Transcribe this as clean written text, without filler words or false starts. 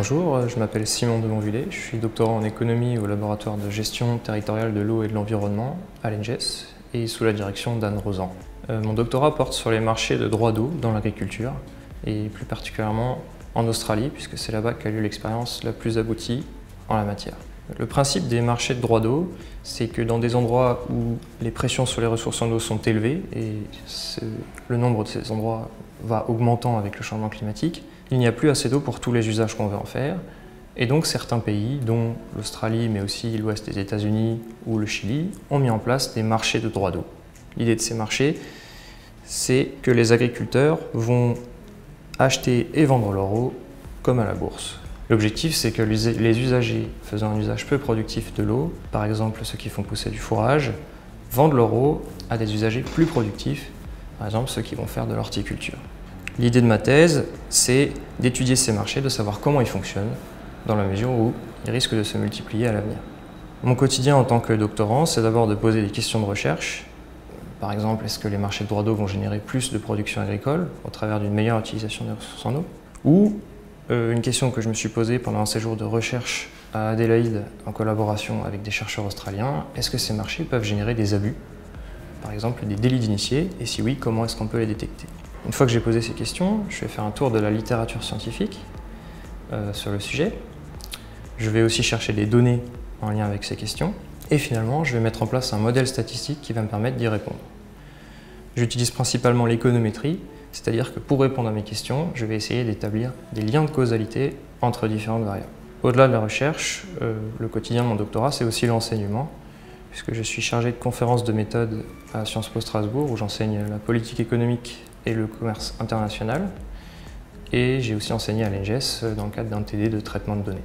Bonjour, je m'appelle Simon de Montvillers, je suis doctorant en économie au laboratoire de gestion territoriale de l'eau et de l'environnement à l'ENGES et sous la direction d'Anne Rosan. Mon doctorat porte sur les marchés de droits d'eau dans l'agriculture et plus particulièrement en Australie puisque c'est là-bas qu'a eu l'expérience la plus aboutie en la matière. Le principe des marchés de droits d'eau, c'est que dans des endroits où les pressions sur les ressources en eau sont élevées et le nombre de ces endroits va augmentant avec le changement climatique, il n'y a plus assez d'eau pour tous les usages qu'on veut en faire. Et donc certains pays, dont l'Australie, mais aussi l'ouest des États-Unis ou le Chili, ont mis en place des marchés de droits d'eau. L'idée de ces marchés, c'est que les agriculteurs vont acheter et vendre leur eau comme à la bourse. L'objectif, c'est que les usagers faisant un usage peu productif de l'eau, par exemple ceux qui font pousser du fourrage, vendent leur eau à des usagers plus productifs, par exemple ceux qui vont faire de l'horticulture. L'idée de ma thèse, c'est d'étudier ces marchés, de savoir comment ils fonctionnent, dans la mesure où ils risquent de se multiplier à l'avenir. Mon quotidien en tant que doctorant, c'est d'abord de poser des questions de recherche. Par exemple, est-ce que les marchés de droits d'eau vont générer plus de production agricole au travers d'une meilleure utilisation des ressources en eau? Ou une question que je me suis posée pendant un séjour de recherche à Adélaïde en collaboration avec des chercheurs australiens, est-ce que ces marchés peuvent générer des abus? Par exemple, des délits d'initiés, et si oui, comment est-ce qu'on peut les détecter? Une fois que j'ai posé ces questions, je vais faire un tour de la littérature scientifique sur le sujet. Je vais aussi chercher des données en lien avec ces questions. Et finalement, je vais mettre en place un modèle statistique qui va me permettre d'y répondre. J'utilise principalement l'économétrie, c'est-à-dire que pour répondre à mes questions, je vais essayer d'établir des liens de causalité entre différentes variables. Au-delà de la recherche, le quotidien de mon doctorat, c'est aussi l'enseignement, puisque je suis chargé de conférences de méthode à Sciences Po Strasbourg, où j'enseigne la politique économique et le commerce international. Et j'ai aussi enseigné à l'ENGES dans le cadre d'un TD de traitement de données.